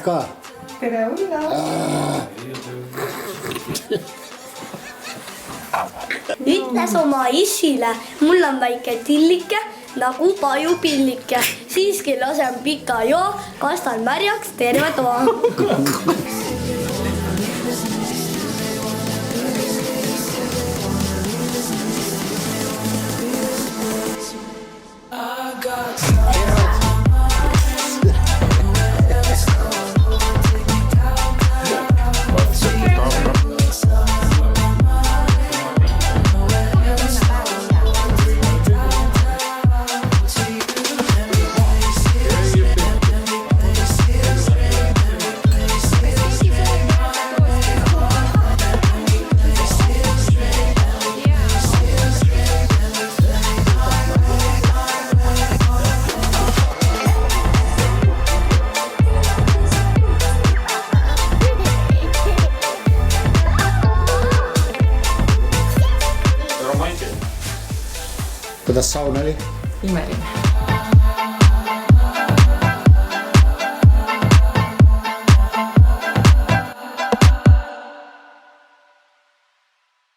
ka. Tere Ulla! Ütles oma isile, mul on väike tillike nagu pajupillike. Siiski lasen pika joo, kastan märjaks terve toa. Kuidas saun oli? Imeline.